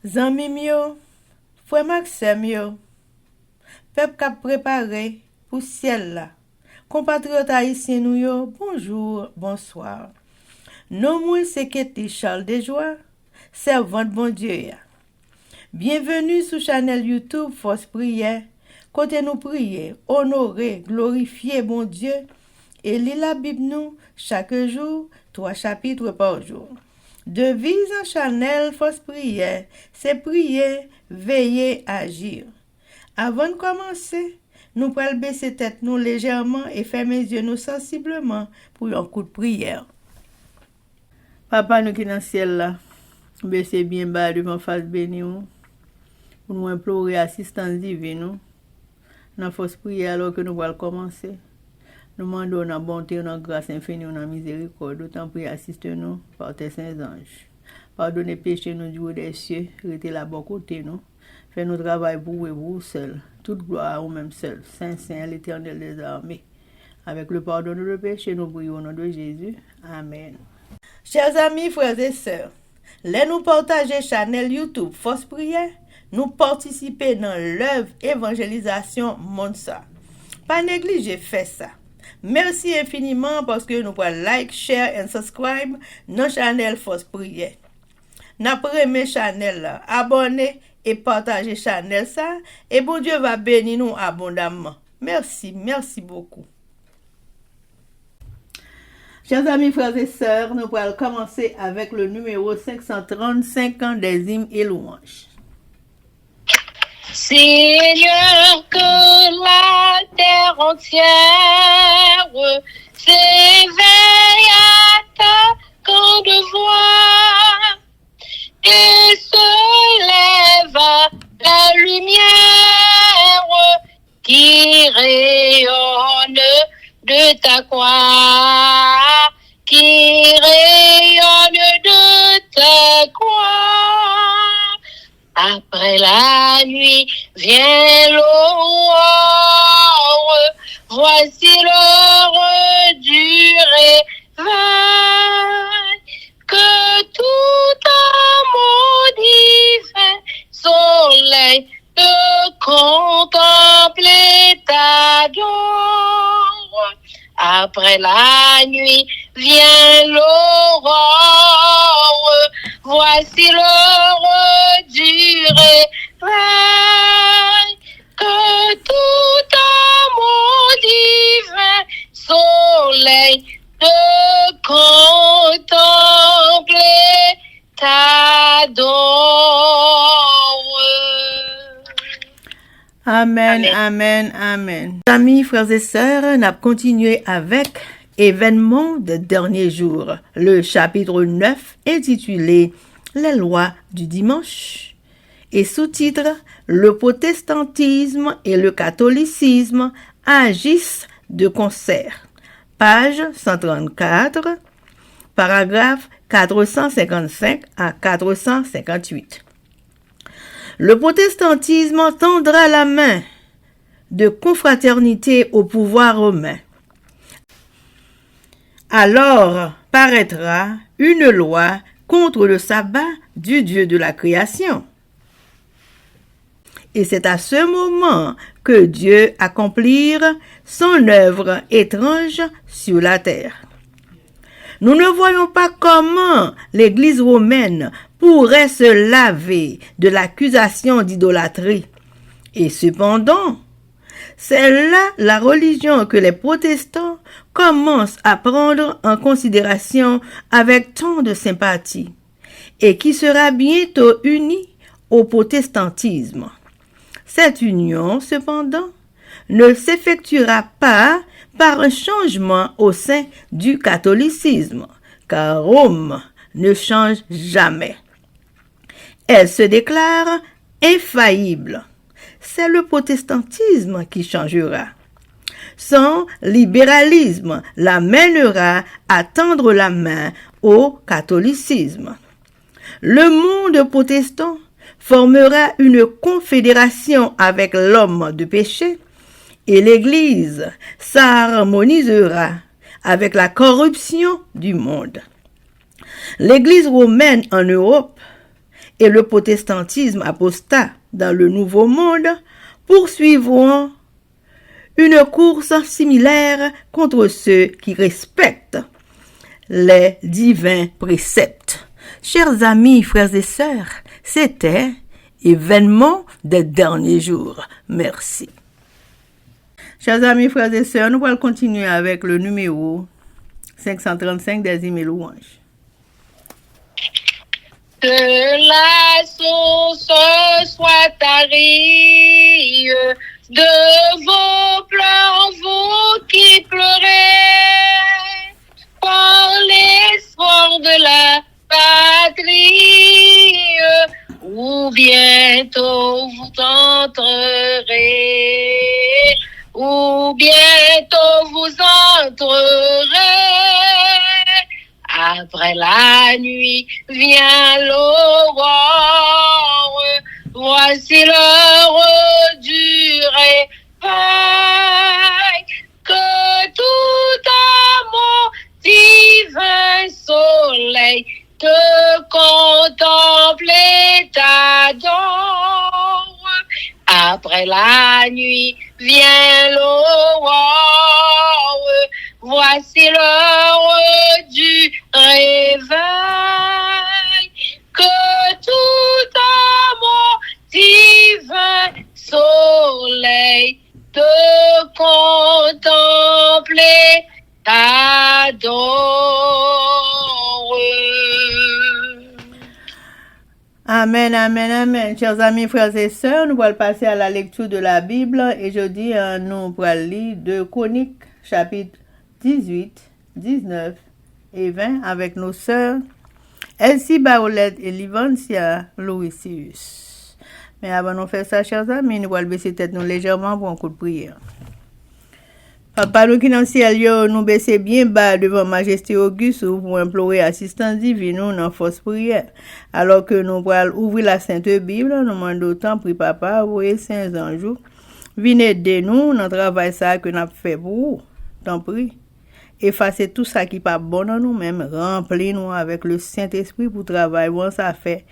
Zanmim yo, frère Maxime yo, peuple k'ap préparé pour ciel là. Compatriotes haïtiens nous yo, bonjour, bonsoir. Non moi c'est Kéti Charles Desjoie, servante bon Dieu ya. Bienvenue sur channel YouTube Force Prière, côté nous prier, honorer, glorifier bon Dieu et lire la Bible nous chaque jour, 3 chapitres par jour. Devise en channel Force Prière, c'est prier, veiller, agir. Avant de commencer, nous pouvons baisser tête nous légèrement et fermer les yeux nous sensiblement pour un coup de prière. Papa nous qui dans le ciel là, baissez bien bas devant face béni pour nous implorer assistance divine dans Force Prière alors que nous allons commencer. Nous demandons la bonté, la grâce infinie, la miséricorde. D'autant plus assistez-nous par tes saints anges. Pardonnez péché nous du haut des cieux, restez là bon côté nous. Fais notre travail pour vous seul. Toute gloire à vous-même seul. Saint, Saint, l'Éternel des armées. Avec le pardon de nos péchés, nous prions au nom de Jésus. Amen. Chers amis, frères et sœurs, les nous partager channel YouTube Force Prière, nous participer dans l'œuvre évangélisation Monsa. Pas négliger faire ça. Merci infiniment parce que nous pouvons like, share et subscribe dans channel Force Prière. N'après mes channel là, abonnez et partagez channel ça et bon Dieu va bénir nous abondamment. Merci beaucoup. Chers amis, frères et sœurs, nous allons commencer avec le numéro 535 ans des hymnes et louanges. Seigneur, que la terre entière s'éveille à ta grande voix et se lève à la lumière qui rayonne de ta croix, qui rayonne de ta croix. Après la nuit vient l'aurore, voici l'heure du réveil, que tout amour divin soleil de contempler t'adore. Après la nuit vient l'aurore, voici l'heure du réveil, que tout amour divin soleil de contempler t'adore. Amen, amen, amen. Amis, frères et sœurs, on a continué avec Événements de dernier jour, le chapitre 9 intitulé Les lois du dimanche et sous-titre Le protestantisme et le catholicisme agissent de concert. Page 134, paragraphe 455 à 458. Le protestantisme tendra la main de confraternité au pouvoir romain. Alors paraîtra une loi contre le sabbat du Dieu de la création. Et c'est à ce moment que Dieu accomplira son œuvre étrange sur la terre. Nous ne voyons pas comment l'Église romaine pourrait se laver de l'accusation d'idolâtrie. Et cependant, c'est là la religion que les protestants commencent à prendre en considération avec tant de sympathie et qui sera bientôt unie au protestantisme. Cette union, cependant, ne s'effectuera pas par un changement au sein du catholicisme, car Rome ne change jamais. Elle se déclare infaillible. C'est le protestantisme qui changera. Son libéralisme la mènera à tendre la main au catholicisme. Le monde protestant formera une confédération avec l'homme de péché et l'Église s'harmonisera avec la corruption du monde. L'Église romaine en Europe et le protestantisme apostat dans le Nouveau Monde poursuivront une course similaire contre ceux qui respectent les divins préceptes. Chers amis, frères et sœurs, c'était événement des derniers jours. Merci. Chers amis, frères et sœurs, nous allons continuer avec le numéro 535 des hymnes et louanges. Que la source soit tarie de vos pleurs, vous qui pleurez, par l'espoir de la patrie, ou bientôt vous entrerez, ou bientôt vous entrerez. Après la nuit vient l'aurore, voici l'heure du réveil, que tout amour divin soleil te contemple et t'adore. Après la nuit vient l'aurore, voici l'heure du réveil, que tout amour divin soleil te contemple et t'adore. Amen, amen, amen. Chers amis, frères et sœurs, nous allons passer à la lecture de la Bible et jeudi, nous allons lire 2 Chroniques, chapitre 18, 19 et 20 avec nos sœurs Elsie Baolette et Livancia Louisius. Mais avant de faire ça, chers amis, nous allons baisser tête nous légèrement pour un coup de prière. Papa, nous qui dans le ciel, nous baissons bien bas devant Majesté Auguste pour implorer assistance divine dans la force prière. Alors que nous allons ouvrir la Sainte Bible, nous demandons autant, prie papa, voyez saint anges, venez aider nous dans le travail ça que nous avons fait pour vous. T'en prie. Effacez tout ça qui n'est pas bon dans nous-mêmes, remplis-nous avec le Saint-Esprit pour travailler, ça fait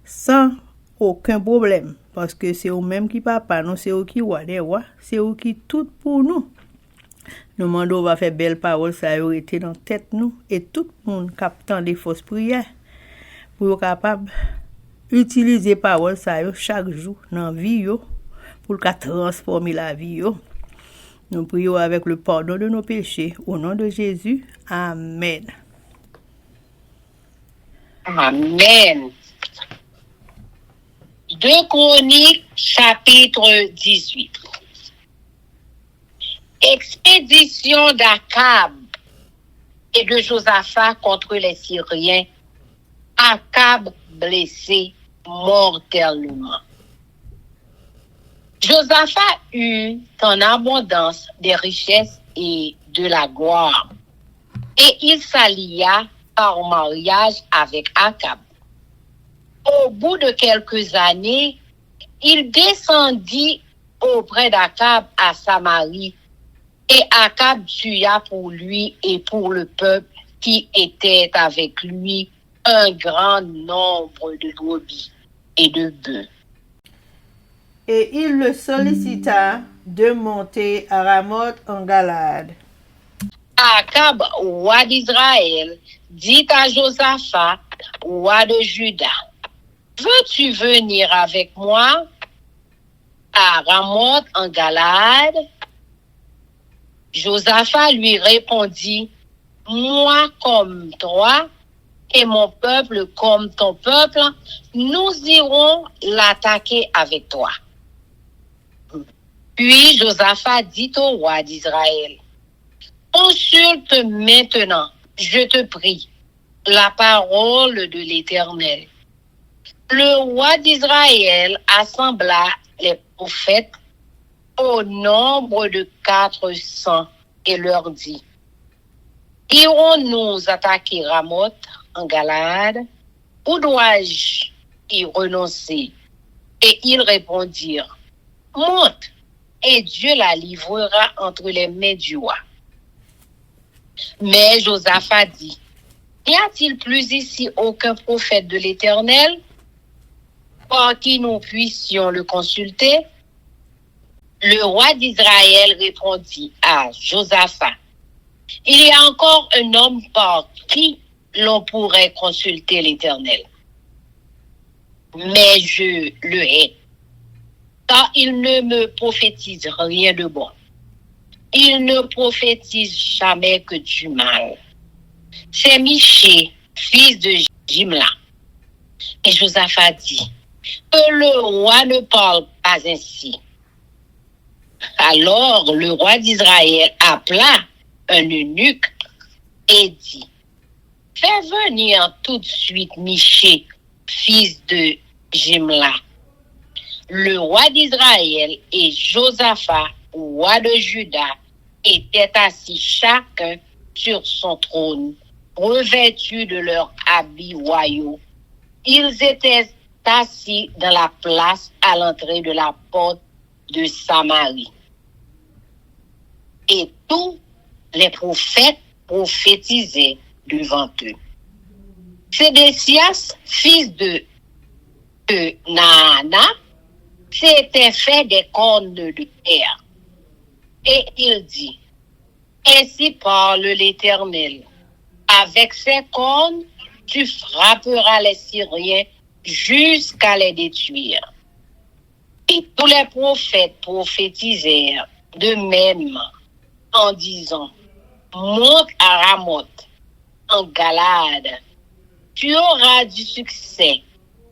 sans aucun problème. Parce que c'est eux-mêmes qui papa, nous c'est eux qui roi des rois, c'est eux qui tout pour nous. Nous demandons va faire belle parole, ça a été dans la tête nous et tout le monde captant des fausses prières pour être capable d'utiliser parole ça chaque jour dans la vie pour transformer la vie. Nous prions avec le pardon de nos péchés. Au nom de Jésus, Amen. Amen. 2 Chroniques, chapitre 18. Expédition d'Akab et de Josaphat contre les Syriens. Akab blessé mortellement. Josaphat eut en abondance des richesses et de la gloire, et il s'allia par mariage avec Akab. Au bout de quelques années, il descendit auprès d'Akab à Samarie, et Akab tua pour lui et pour le peuple qui était avec lui un grand nombre de brebis et de bœufs. Et il le sollicita de monter à Ramoth en Galade. Akab, roi d'Israël, dit à Josaphat, roi de Juda, veux-tu venir avec moi à Ramoth en Galade? Josaphat lui répondit, moi comme toi et mon peuple comme ton peuple, nous irons l'attaquer avec toi. Puis Josaphat dit au roi d'Israël, consulte maintenant, je te prie, la parole de l'Éternel. Le roi d'Israël assembla les prophètes au nombre de 400 et leur dit, irons-nous attaquer Ramoth en Galade, ou dois-je y renoncer? Et ils répondirent, monte, et Dieu la livrera entre les mains du roi. Mais Josaphat dit, n'y a-t-il plus ici aucun prophète de l'Éternel? par qui nous puissions le consulter? Le roi d'Israël répondit à Josaphat, il y a encore un homme par qui l'on pourrait consulter l'Éternel. Mais je le hais, car il ne me prophétise rien de bon. Il ne prophétise jamais que du mal. C'est Michée, fils de Jimla. Et Josaphat dit, que le roi ne parle pas ainsi. Alors le roi d'Israël appela un eunuque et dit, fais venir tout de suite Michée, fils de Jimla. Le roi d'Israël et Josaphat, roi de Juda, étaient assis chacun sur son trône, revêtus de leurs habits royaux. Ils étaient assis dans la place à l'entrée de la porte de Samarie. Et tous les prophètes prophétisaient devant eux. Sédécias, fils de Naana, s'était fait des cornes de terre. Et il dit, ainsi parle l'Éternel, avec ces cornes, tu frapperas les Syriens jusqu'à les détruire. Et tous les prophètes prophétisèrent de même en disant, monte à Ramoth, en Galade, tu auras du succès,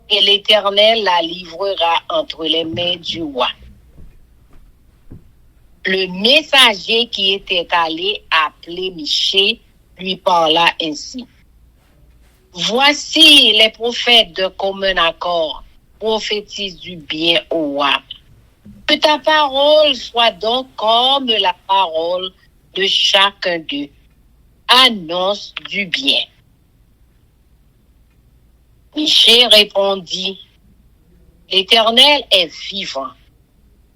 et l'Éternel la livrera entre les mains du roi. Le messager qui était allé appeler Michée lui parla ainsi. Voici les prophètes de commun accord prophétisent du bien au roi. Que ta parole soit donc comme la parole de chacun d'eux. Annonce du bien. Michée répondit, l'Éternel est vivant.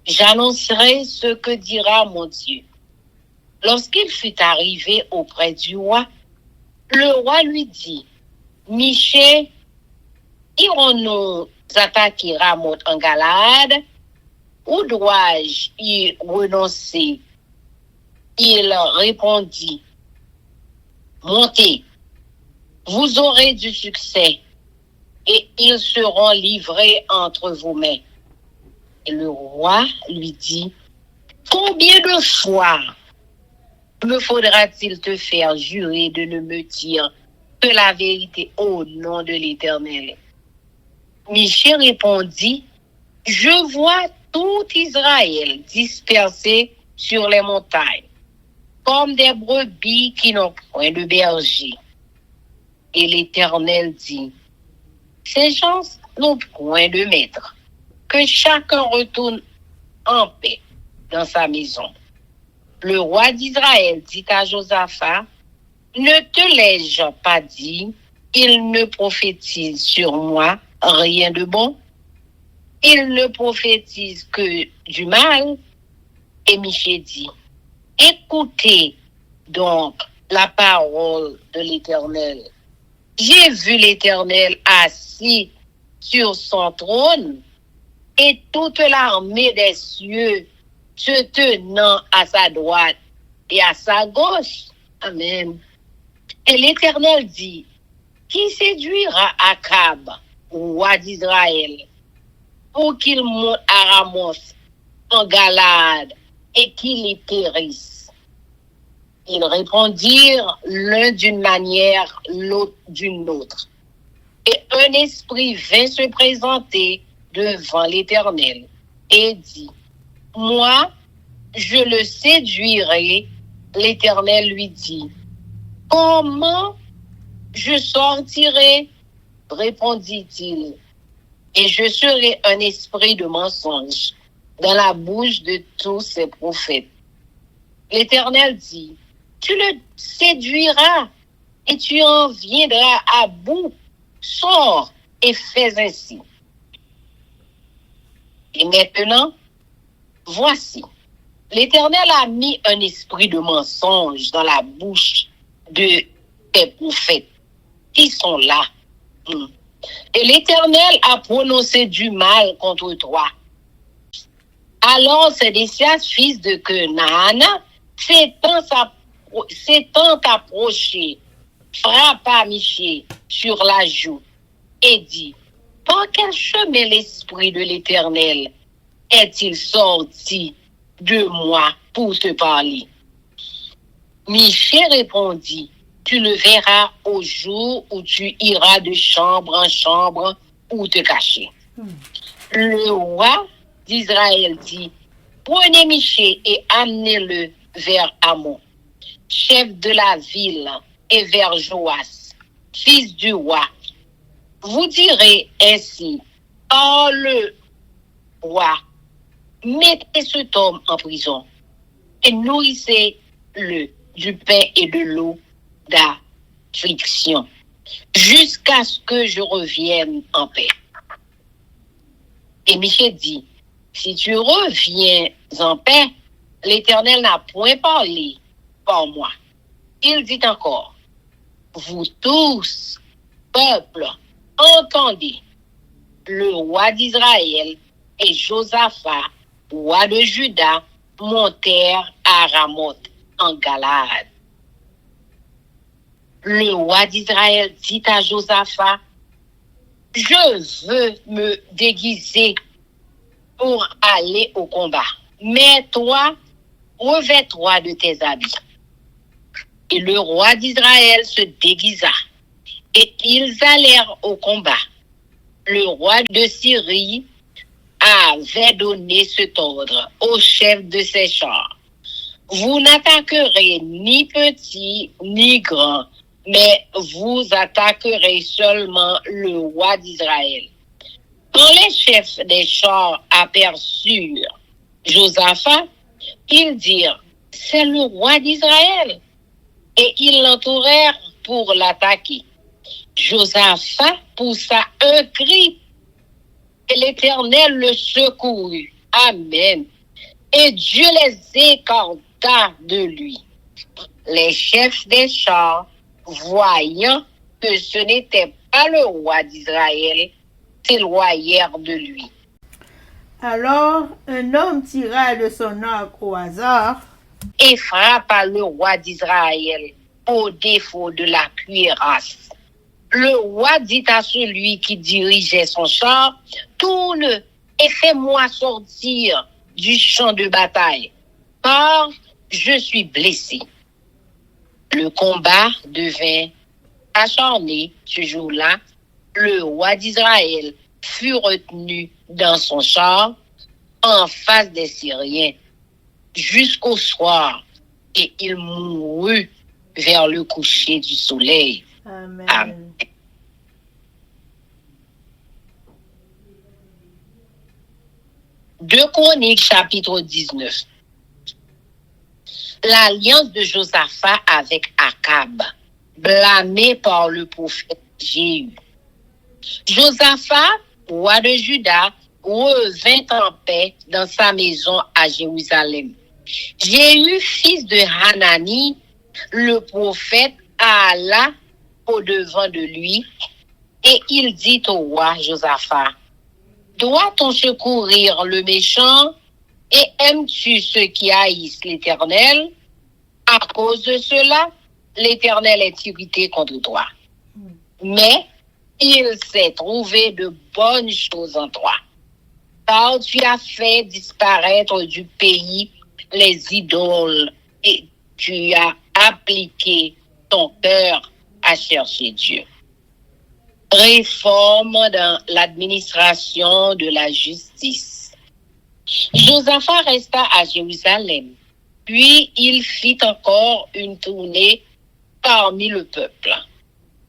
J'annoncerai ce que dira mon Dieu. Lorsqu'il fut arrivé auprès du roi, le roi lui dit, Michée, irons-nous attaquer Ramoth en Galade, ou dois-je y renoncer? Il répondit, montez, vous aurez du succès, et ils seront livrés entre vos mains. Et le roi lui dit, combien de fois me faudra-t-il te faire jurer de ne me dire que la vérité au nom de l'Éternel? Michée répondit, je vois tout Israël dispersé sur les montagnes, comme des brebis qui n'ont point de berger. Et l'Éternel dit, ces gens n'ont point de maître, que chacun retourne en paix dans sa maison. Le roi d'Israël dit à Josaphat, ne te l'ai-je pas dit, il ne prophétise sur moi rien de bon, il ne prophétise que du mal. Et Michée dit, écoutez donc la parole de l'Éternel. J'ai vu l'Éternel assis sur son trône et toute l'armée des cieux se tenant à sa droite et à sa gauche. Amen. Et l'Éternel dit, qui séduira Akab, roi d'Israël, pour qu'il monte à Ramoth en Galade et qu'il y périsse? Ils répondirent l'un d'une manière, l'autre d'une autre. Et un esprit vint se présenter devant l'Éternel et dit, moi, je le séduirai. L'Éternel lui dit, comment je sortirai? Répondit-il, et je serai un esprit de mensonge dans la bouche de tous ces prophètes. L'Éternel dit, tu le séduiras et tu en viendras à bout. Sors et fais ainsi. Et maintenant, voici, l'Éternel a mis un esprit de mensonge dans la bouche de tes prophètes qui sont là. Et l'Éternel a prononcé du mal contre toi. Alors Sédécias, fils de Kenaan, s'étant approché, frappa Michée sur la joue et dit, par quel chemin l'Esprit de l'Éternel est-il sorti de moi pour te parler? Michée répondit, tu le verras au jour où tu iras de chambre en chambre où te cacher. Le roi d'Israël dit, prenez Michée et amenez-le vers Amon, chef de la ville, et vers Joas, fils du roi. Vous direz ainsi, oh le roi, mettez cet homme en prison et nourrissez-le du pain et de l'eau d'affliction jusqu'à ce que je revienne en paix. Et Michée dit, si tu reviens en paix, l'Éternel n'a point parlé par moi. Il dit encore, vous tous, peuple, entendez, le roi d'Israël et Josaphat, roi de Juda, montèrent à Ramoth en Galade. Le roi d'Israël dit à Josaphat, je veux me déguiser pour aller au combat, mais toi, revêt-toi de tes habits. Et le roi d'Israël se déguisa, et ils allèrent au combat. Le roi de Syrie avait donné cet ordre au chef de ses chars. Vous n'attaquerez ni petit ni grand, mais vous attaquerez seulement le roi d'Israël. Quand les chefs des chars aperçurent Josaphat, ils dirent, c'est le roi d'Israël. Et ils l'entourèrent pour l'attaquer. Josaphat poussa un cri, et l'Éternel le secourut. Amen. Et Dieu les écarta de lui. Les chefs des chars, voyant que ce n'était pas le roi d'Israël, s'éloignèrent de lui. Alors un homme tira de son arc au hasard et frappa le roi d'Israël au défaut de la cuirasse. Le roi dit à celui qui dirigeait son char, tourne et fais-moi sortir du champ de bataille, car je suis blessé. Le combat devint acharné ce jour-là. Le roi d'Israël fut retenu dans son char en face des Syriens jusqu'au soir, et il mourut vers le coucher du soleil. Amen. Amen. Deux Chroniques, chapitre 19. L'alliance de Josaphat avec Akab, blâmé par le prophète Jéhu. Josaphat, roi de Juda, revint en paix dans sa maison à Jérusalem. Jéhu, fils de Hanani, le prophète, alla au-devant de lui, et il dit au roi Josaphat, doit-on secourir le méchant, et aimes-tu ceux qui haïssent l'Éternel? À cause de cela, l'Éternel est irrité contre toi. Mais il s'est trouvé de bonnes choses en toi, car tu as fait disparaître du pays les idoles et tu as appliqué ton cœur à chercher Dieu. Réforme dans l'administration de la justice. Josaphat resta à Jérusalem, puis il fit encore une tournée parmi le peuple,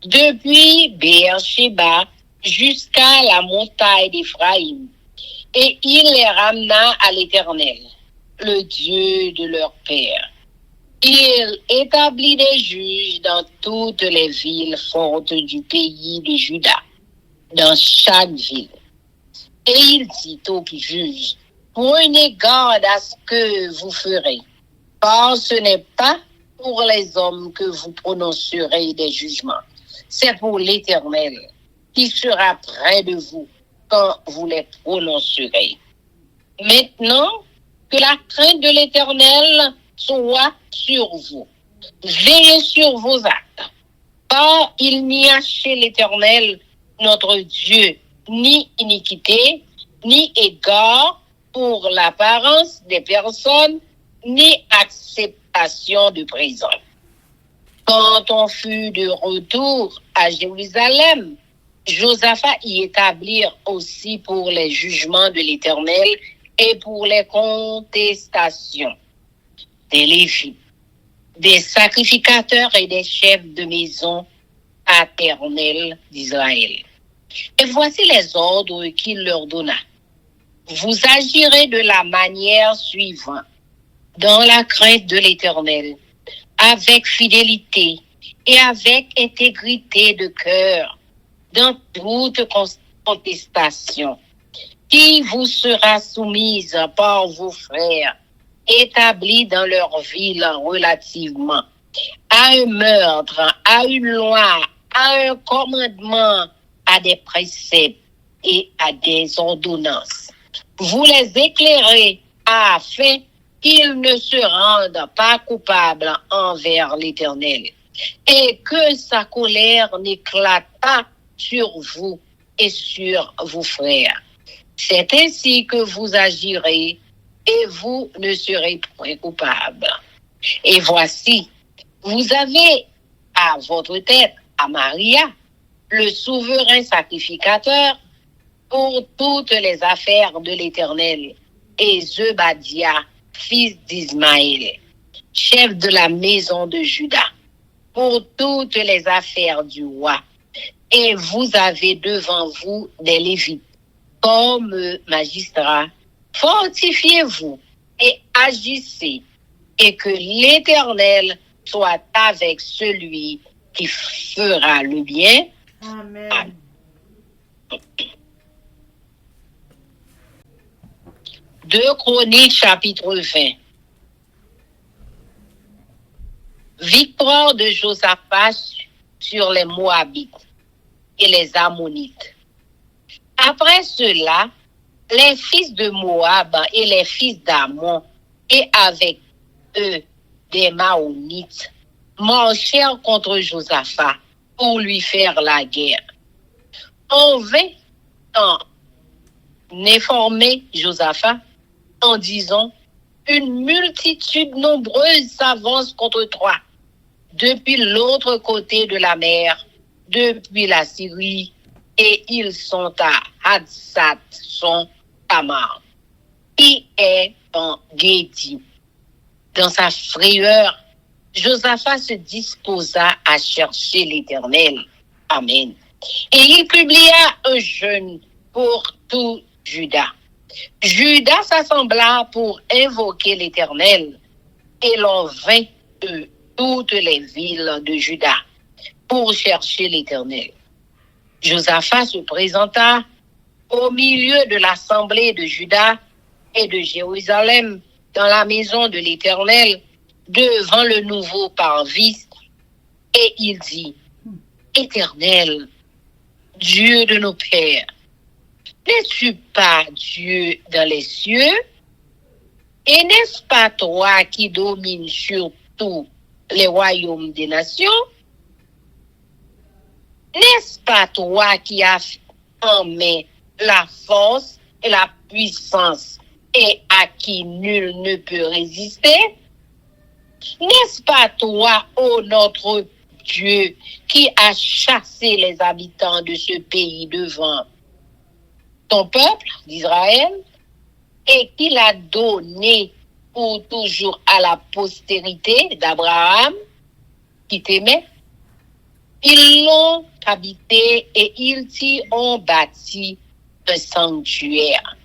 depuis Beersheba jusqu'à la montagne d'Éphraïm, et il les ramena à l'Éternel, le Dieu de leur père. Il établit des juges dans toutes les villes fortes du pays de Juda, dans chaque ville. Et il dit aux juges, prenez garde à ce que vous ferez, car ce n'est pas pour les hommes que vous prononcerez des jugements, c'est pour l'Éternel. qui sera près de vous quand vous les prononcerez. Maintenant, que la crainte de l'Éternel soit sur vous. Veillez sur vos actes, car il n'y a chez l'Éternel, notre Dieu, ni iniquité, ni égard pour l'apparence des personnes, ni acceptation de présent. Quand on fut de retour à Jérusalem, Josaphat y établit aussi pour les jugements de l'Éternel et pour les contestations des Lévites, des sacrificateurs et des chefs de maison paternelle d'Israël. Et voici les ordres qu'il leur donna. Vous agirez de la manière suivante, dans la crainte de l'Éternel, avec fidélité et avec intégrité de cœur, dans toute contestation, qui vous sera soumise par vos frères, établis dans leur ville relativement à un meurtre, à une loi, à un commandement, à des préceptes et à des ordonnances. Vous les éclairez afin qu'ils ne se rendent pas coupables envers l'Éternel et que sa colère n'éclate pas sur vous et sur vos frères. C'est ainsi que vous agirez et vous ne serez point coupables. Et voici, vous avez à votre tête Amaria, le souverain sacrificateur, pour toutes les affaires de l'Éternel, et Zebadia, fils d'Ismaël, chef de la maison de Juda, pour toutes les affaires du roi. Et vous avez devant vous des Lévites, comme magistrats. Fortifiez-vous et agissez, et que l'Éternel soit avec celui qui fera le bien. Amen. Amen. 2 Chroniques chapitre 20. Victoire de Josaphat sur les Moabites et les Ammonites. Après cela, les fils de Moab et les fils d'Ammon et avec eux des Maonites marchèrent contre Josaphat pour lui faire la guerre. On vint en informer Josaphat en disant: une multitude nombreuse s'avance contre toi depuis l'autre côté de la mer, depuis la Syrie, et ils sont à Hadsat son Tamar, qui est en Guédi. Dans sa frayeur, Josaphat se disposa à chercher l'Éternel. Amen. Et il publia un jeûne pour tout Juda. Juda s'assembla pour invoquer l'Éternel, et l'on vint de toutes les villes de Juda pour chercher l'Éternel. Josaphat se présenta au milieu de l'assemblée de Juda et de Jérusalem dans la maison de l'Éternel devant le nouveau parvis, et il dit: Éternel, Dieu de nos pères, n'es-tu pas Dieu dans les cieux? Et n'est-ce pas toi qui domines sur tous les royaumes des nations? N'est-ce pas toi qui as en main la force et la puissance et à qui nul ne peut résister? N'est-ce pas toi, ô notre Dieu, qui a chassé les habitants de ce pays devant ton peuple d'Israël et qui l'a donné pour toujours à la postérité d'Abraham qui t'aimait? Ils l'ont habité et ils t'y ont bâti un sanctuaire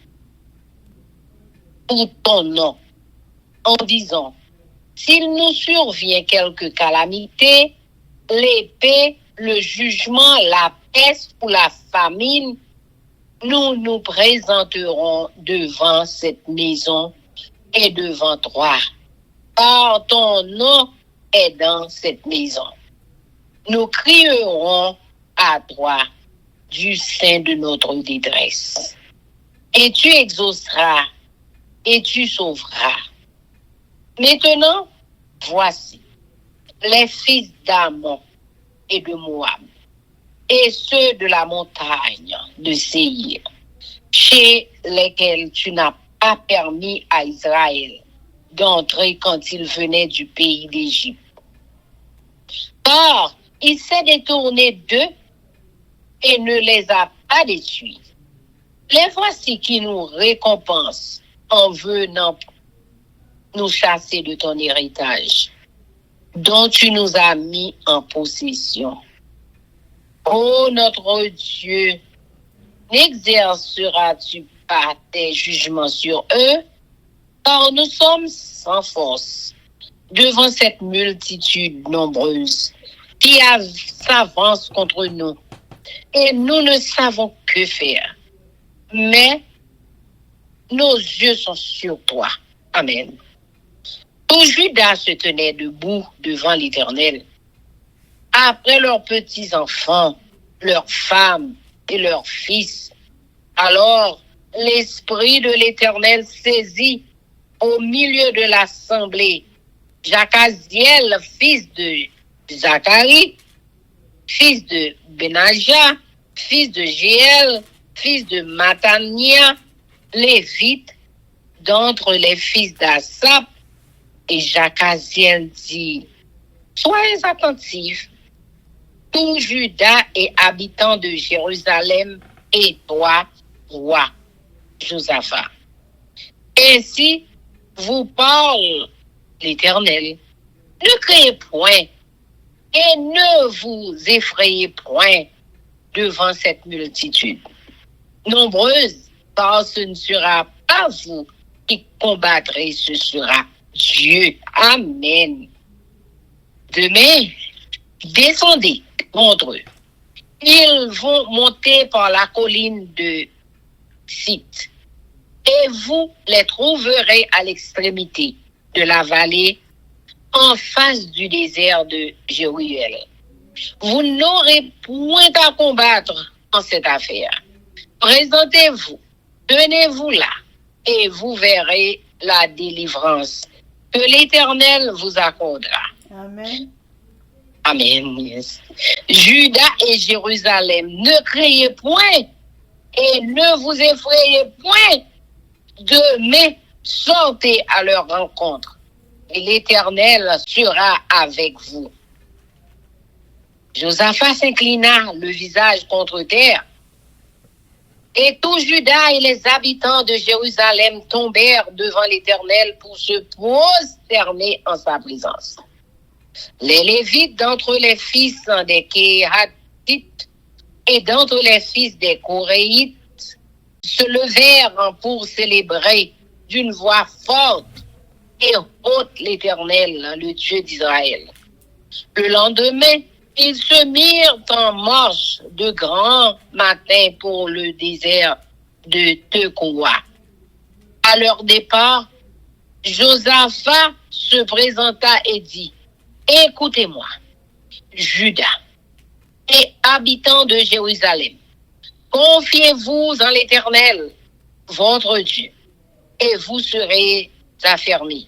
pour ton nom, en disant: s'il nous survient quelque calamité, l'épée, le jugement, la peste ou la famine, nous nous présenterons devant cette maison et devant toi, car ton nom est dans cette maison. Nous crierons à toi du sein de notre détresse. Et tu exauceras et tu sauveras. Maintenant, voici les fils d'Ammon et de Moab, et ceux de la montagne de Séir, chez lesquels tu n'as pas permis à Israël d'entrer quand il venait du pays d'Égypte. Or, il s'est détourné d'eux et ne les a pas détruits. Les voici qui nous récompensent en venant nous chasser de ton héritage, dont tu nous as mis en possession. Ô notre Dieu, n'exerceras-tu pas tes jugements sur eux? Car nous sommes sans force devant cette multitude nombreuse qui s'avance contre nous, et nous ne savons que faire. Mais nos yeux sont sur toi. Amen. Tout Juda se tenait debout devant l'Éternel, après leurs petits-enfants, leurs femmes et leurs fils. Alors l'Esprit de l'Éternel saisit au milieu de l'assemblée Jacaziel, fils de Zacharie, fils de Benaja, fils de Jéel, fils de Matania, lévite, d'entre les fils d'Asaph. Et Jacaziel dit: soyez attentifs, tout Juda et habitants de Jérusalem, et toi, roi Josaphat. Ainsi vous parle l'Éternel: ne craignez point et ne vous effrayez point devant cette multitude nombreuse, car ce ne sera pas vous qui combattrez, ce sera Dieu. Amen. Demain, descendez contre eux. Ils vont monter par la colline de Site, et vous les trouverez à l'extrémité de la vallée, en face du désert de Jéruel. Vous n'aurez point à combattre en cette affaire. Présentez-vous, tenez-vous là, et vous verrez la délivrance que l'Éternel vous accordera. Amen. Amen. Yes. Juda et Jérusalem, ne craignez point et ne vous effrayez point. Demain, sortez à leur rencontre et l'Éternel sera avec vous. Josaphat s'inclina le visage contre terre, et tout Juda et les habitants de Jérusalem tombèrent devant l'Éternel pour se prosterner en sa présence. Les Lévites d'entre les fils des Kéhatites et d'entre les fils des Coréites se levèrent pour célébrer d'une voix forte et haute l'Éternel, le Dieu d'Israël. Le lendemain, ils se mirent en marche de grand matin pour le désert de Tekoa. À leur départ, Josaphat se présenta et dit: écoutez-moi, Juda et habitants de Jérusalem, confiez-vous en l'Éternel, votre Dieu, et vous serez affermis.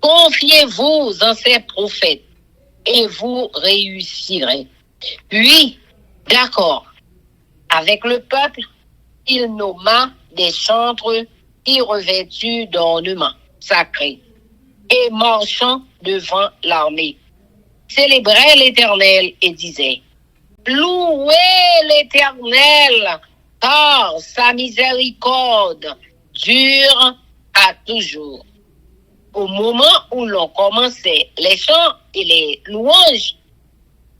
Confiez-vous en ses prophètes, et vous réussirez. Puis, d'accord avec le peuple, il nomma des chantres qui revêtus d'ornements sacrés et marchant devant l'armée, célébraient l'Éternel et disaient: louez l'Éternel, car sa miséricorde dure à toujours. Au moment où l'on commençait les chants et les louanges,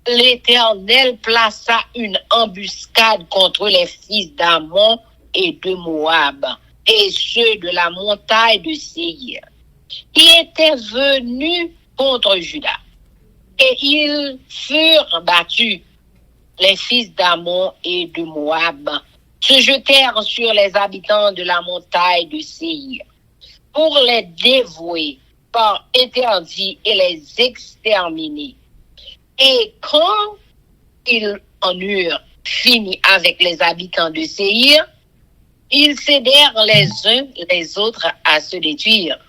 l'Éternel plaça une embuscade contre les fils d'Ammon et de Moab et ceux de la montagne de Séir, qui étaient venus contre Juda. Et ils furent battus. Les fils d'Ammon et de Moab se jetèrent sur les habitants de la montagne de Séir pour les dévouer par interdit et les exterminer. Et quand ils en eurent fini avec les habitants de Séhir, ils s'aidèrent les uns les autres à se détruire.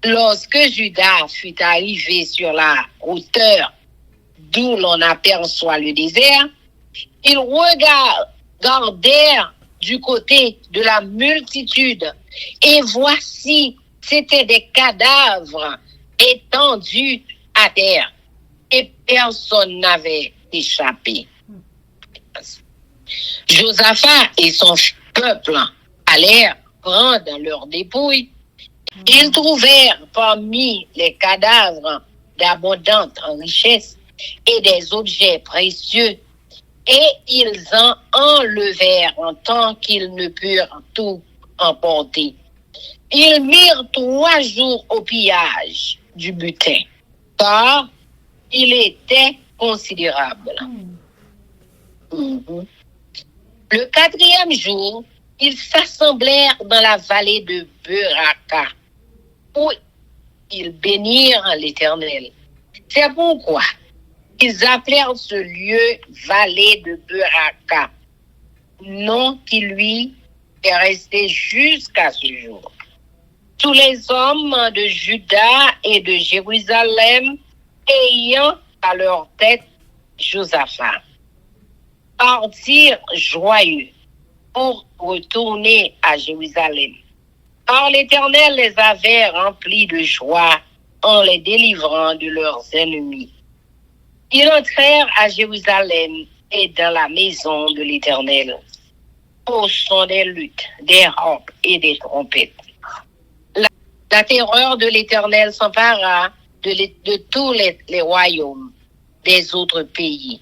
Lorsque Juda fut arrivé sur la hauteur d'où l'on aperçoit le désert, ils regardèrent du côté de la multitude et voici, c'étaient des cadavres étendus à terre et personne n'avait échappé. Josaphat et son peuple allèrent prendre leurs dépouilles. Ils trouvèrent parmi les cadavres d'abondantes richesses et des objets précieux, et ils en enlevèrent en tant qu'ils ne purent tout emporter. Ils mirent 3 jours au pillage du butin, car il était considérable. Le 4e jour, ils s'assemblèrent dans la vallée de Beraka, où ils bénirent l'Éternel. C'est pourquoi ils appelèrent ce lieu vallée de Beraka, nom qui lui est resté jusqu'à ce jour. Tous les hommes de Juda et de Jérusalem ayant à leur tête Josaphat partirent joyeux pour retourner à Jérusalem. Car l'Éternel les avait remplis de joie en les délivrant de leurs ennemis. Ils entrèrent à Jérusalem et dans la maison de l'Éternel, au son des luttes, des harpes et des trompettes. La terreur de l'Éternel s'empara de tous les royaumes des autres pays.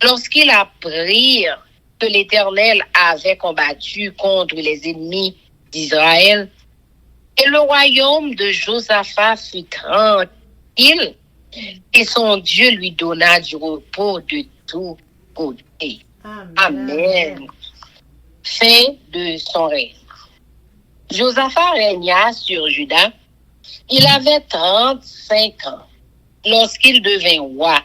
Lorsqu'ils apprirent que l'Éternel avait combattu contre les ennemis d'Israël, et le royaume de Josaphat fut tranquille, et son Dieu lui donna du repos de tous côtés. Amen. Fin de son règne. Josaphat régna sur Juda. Il avait 35 ans lorsqu'il devint roi,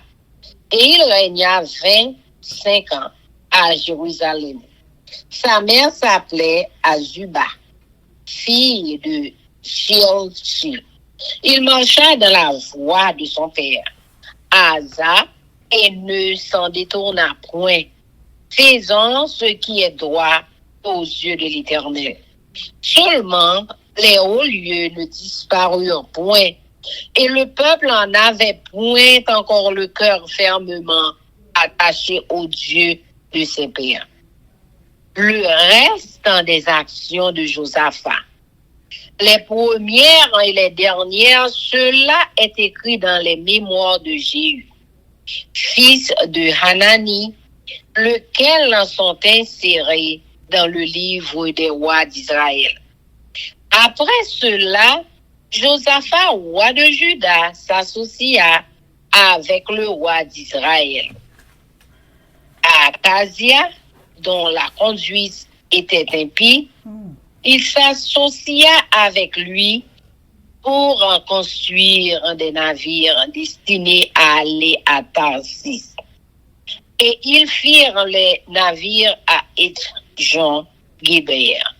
et il régna 25 ans à Jérusalem. Sa mère s'appelait Azuba, fille de Shilshil. Il marcha dans la voie de son père, Asa, et ne s'en détourna point, faisant ce qui est droit aux yeux de l'Éternel. Seulement, les hauts lieux ne disparurent point, et le peuple en avait point encore le cœur fermement attaché au Dieu de ses pères. Le restant des actions de Josaphat, les premières et les dernières, cela est écrit dans les mémoires de Jéhu, fils de Hanani, lesquels sont insérés dans le livre des rois d'Israël. Après cela, Josaphat, roi de Juda, s'associa avec le roi d'Israël. Akasia, dont la conduite était impie, il s'associa avec lui pour en construire des navires destinés à aller à Tarsis. Et ils firent les navires à Étjon-Guébert.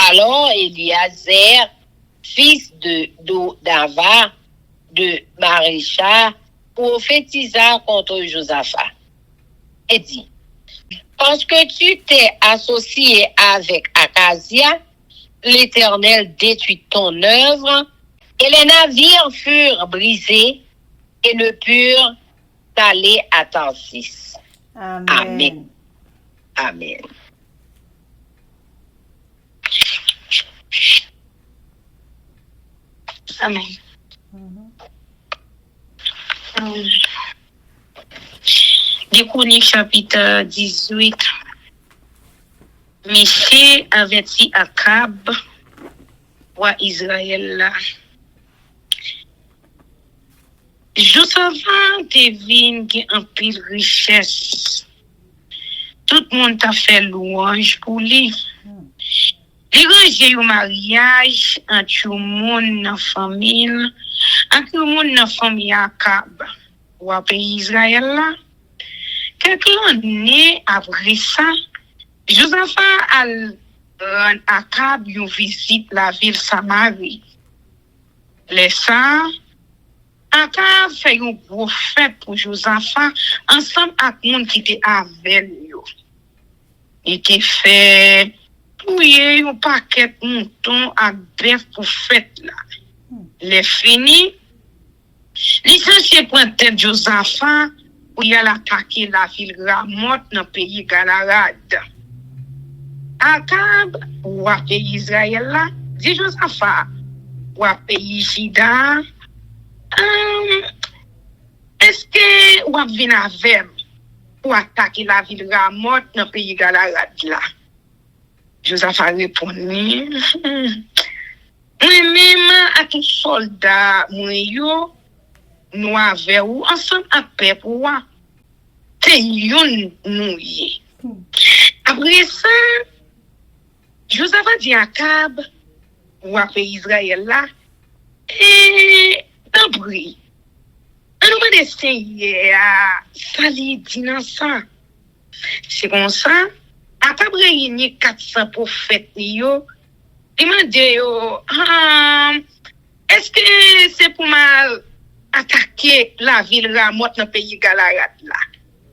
Alors Eliezer, fils de Dodava, de Marécha, prophétisa contre Josaphat et dit: parce que tu t'es associé avec Akasia, l'Éternel détruit ton œuvre, et les navires furent brisés et ne purent aller à Tarsis. Amen. Amen. Amen. Des Chroniques chapitre 18. Michée avertit Akab, roi Israël là. Josaphat te vin qui en pile richesse. Tout le monde t'a fait louange pour lui. Il range au mariage entre le monde dans la famille, entre le monde dans la famille Akab, roi pays Israël là. Quelques années après ça, Josaphat a rend Akab une visite la ville Samarie. Les ça, Akab fait une grosse fête pour Josaphat ensemble avec les gens qui étaient avec lui. Il était fait pouiller un paquet de moutons à bœuf pour fête là. Les fini, licencié pour tête Josaphat pour y aller attaquer la ville Ramoth dans le pays Galad. Akab, ou à pays Israël là, dit Josaphat, ou à pays Juda, est-ce que ou à venir avec pour attaquer la ville Ramoth dans le pays Galad là? Josaphat répondit, moi-même à tout soldat, moi, nous avons ensemble à paix pour moi. C'est yon nous. Après ça, Josaphat dit à Akab, ou à pays Israël là, et d'un bruit. On nous va essayer à salir d'innocent. C'est comme ça, Akab réunit 400 prophètes, il m'a dit, est-ce que c'est pour mal attaquer la ville Ramoth dans le pays Galad là?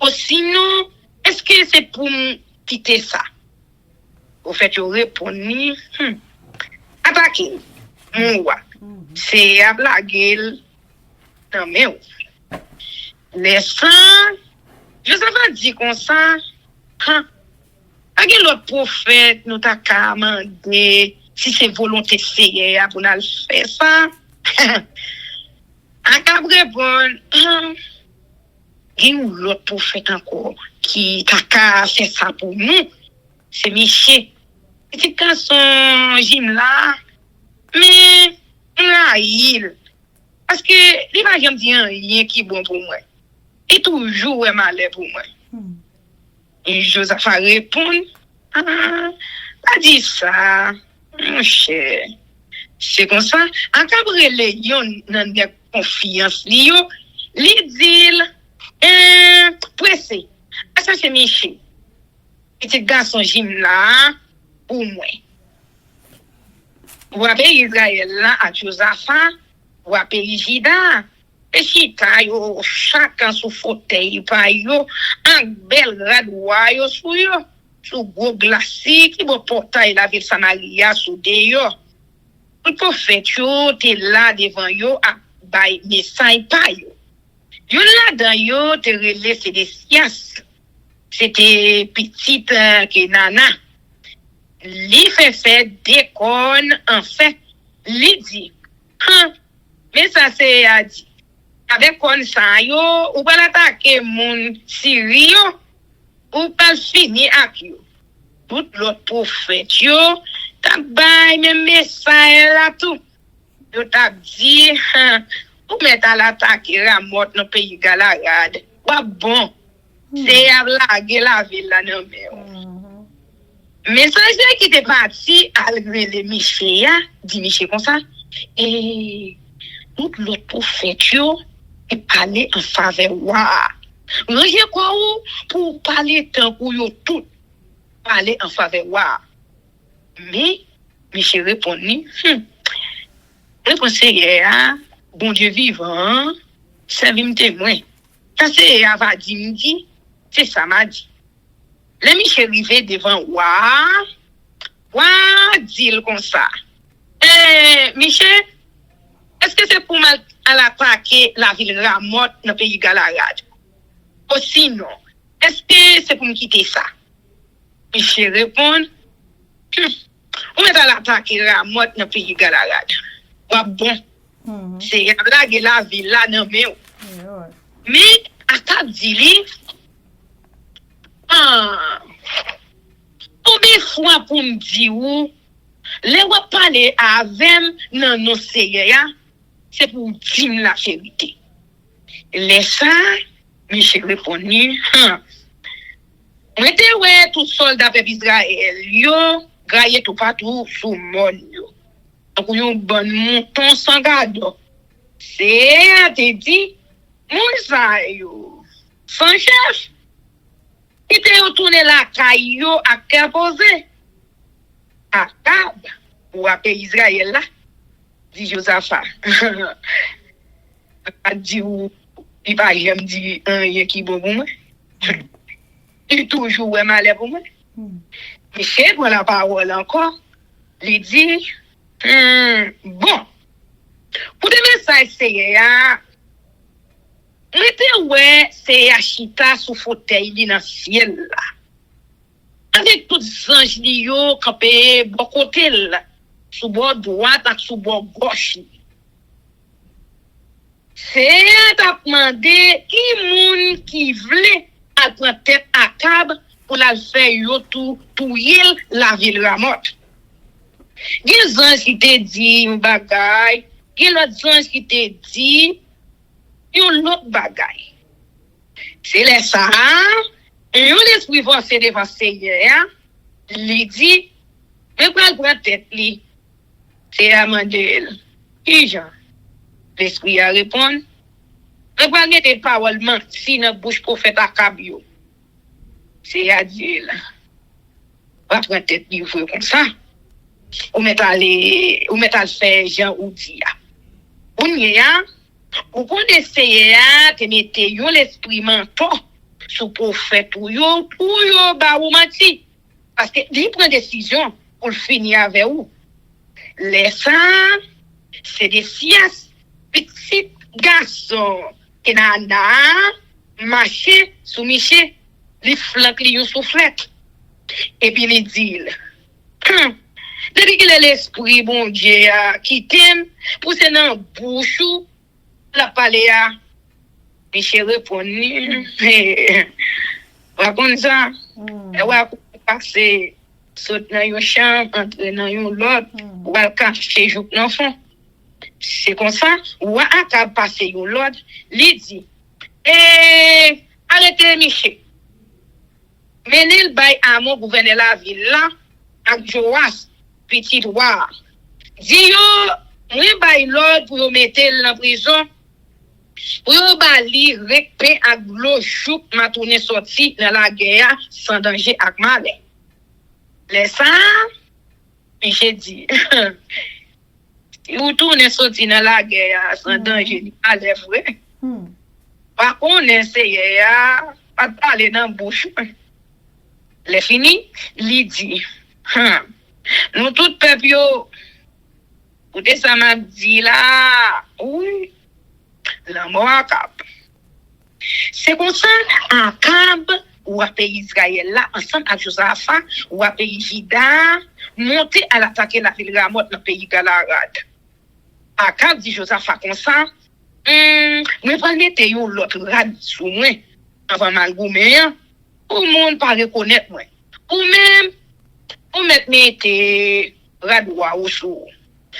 Ou sinon, est-ce que c'est pour quitter ça? Au fait, je réponds, attaquer, moi, c'est à blaguer, non mais, les sangs, je savais dire comme ça, avec l'autre prophète, nous t'a commandé, si c'est volonté sérieux pour nous faire ça, Akab répond, il y a l'autre prophète encore qui t'a fait ça pour nous, c'est Michel. Petit garçon, Jim là, mais là, parce que il va jamais dire rien qui est bon pour moi. Et toujours est malheur pour moi. Et Josaphat répond, pas dit ça, mon cher. C'est comme ça, en cas de yon nan de confiance, li dit, pressé. Ça c'est Michel. Petit garçon Jim là, pour moi. Ou à pays Israël là, à Josaphat, ou à pays Juda, et si ta yo, chacun sous fauteuil, pa yo, un bel radoua yo sous yo, sous gros glacis, qui va porter la ville Samaria sous de yo. Le prophète yo, te là devant yo, à bay message pa yo. Yo là dans yo, te relais c'est des sias. C'était petite que nana. Li fait déconne, en fait, li dit, mais ça c'est à dire. Avec kon sa yo, ou pas l'attaquer mon Syrie ou pas finir avec yo. Tout l'autre prophète yo, t'a bay même message là tout. Yo t'a dit, ou mettre à l'attaquer Ramoth dans pays Galad. Wa bon, c'est à blaguer la ville là non mais. Messager qui était parti à le Michel, dit Michel comme ça, et tout l'autre prophète yo, et parler en faveur wa. Ranger quoi ou pour parler tant pour yo tout parler en faveur wa. Mais Michel répondit, réponse bon Dieu vivant, servim témoin. Ça c'est ava dit, c'est ça m'a dit. Les Michel arrivé devant wa dit comme ça. Michel, est-ce que c'est pour mal à l'attaquer la ville Ramoth dans le pays Galad? Ou sinon, est-ce que c'est pour me quitter ça? Michel répond, on est à l'attaquer Ramoth dans le pays Galad. Ou bon, c'est à blaguer la ville là, non mais Akab dit, combien fois pour me dire où, les wa parler avec non non c'est pour dire la vérité. Les ça, Michel répondit, mettez ouais tout soldat peuple Israël yo, grailler tout partout sous monde yo. Donc yon bon mouton sans garde. C'est à te dit, mon ça yo, sans chef. qui te retourné la caillou à cœur posé. Akab, ou à pays Israël là, dit Josaphat. A dit ou, il pas j'aime dire rien qui bon pour moi. Il toujours est malais pour moi. Michel prend la parole encore. Il dit, bon, pour des messages, c'est c'est achita sous fauteuil dans le ciel là. Avec tous les anges qui sont campés bon côté là, sous bord droite et sous bord gauche. C'est à demander qui moun qui voulait à prendre tête à Akab pour la faire yo tout yel la ville Ramoth. Des anges qui te dit bagay, des autres anges qui te dit yon l'autre bagay. C'est les ça, yon l'esprit forcé devant Seigneur, li dit, mais pas prendre tête li. C'est à mandel. Qui Jean? L'esprit a répondu, mais pas mettre parole menti dans bouche prophète Akab yo. C'est à dire là. Pas prendre tête li comme ça. Ou mettre à faire Jean ou dia. On y a, ou qu'on essaye à te mettre yon l'esprit menton sous prophète ou yo ba ou menti. Parce que li prend décision pour finir avec ou. Les saints, c'est des sias, petits garçons, qui nana, marché, soumiché, li flanque li yon soufflette. Et puis li dit, depuis que l'esprit, bon Dieu, qui t'aime, pour se dans bouche, la palais a, Michel répond, par contre ça, elle va passer, sauter dans yon champ, entrer dans yon lot, ou va cacher jouk l'enfant. C'est comme ça, ou à passer yon lot, li dit, arrêtez Michel. Menez le bail à mon gouverneur la ville là, avec Joas, petit roi. Dis yo, moi bail l'ordre pour yo mettre en prison. Pour yo bali rekpe ak l'eau chouk ma tourner sorti dans la guerre sans danger ak malé. Les ça, j'ai dit. Si vous tournez sorti dans la guerre sans danger malé vrai. Par contre, essayez pas parler dans bouche. Les fini, li dit. Nous tout peuple yo, écoutez ça m'a dit là, oui, la mort Akab. C'est comme ça, Akab, ou à pays Israël là, ensemble avec Josaphat, ou à pays Juda, monter à l'attaquer la ville Ramoth dans le pays Galad. Akab dit Josaphat comme ça, nous allons mettre l'autre rad sous moi, avant mal goumé, pour le monde pas reconnaître moi. Ou même, ou mettre radwa ou sous.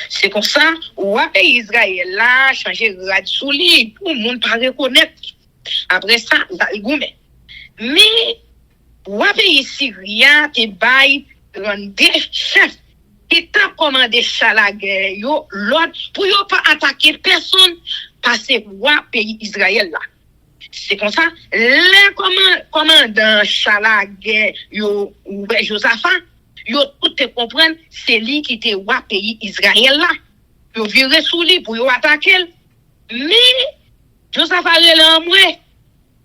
C'est comme ça, ou à pays Israël là, changer rad sous lui, pour le monde pas reconnaître. Après ça, la goumé. Mais, ou à pays Syrien, te bail, rendre chef, qui t'a commandé la guerre, yo, l'autre, pour yo pas attaquer personne, passer ou à pays Israël là. C'est comme ça, le commandant la guerre, yo, ou Josaphat, yo tout te comprendre, c'est lui qui te wa pays Israël là. Yo viré sous lui pour yo attaquer. Mais, Josaphat est moi.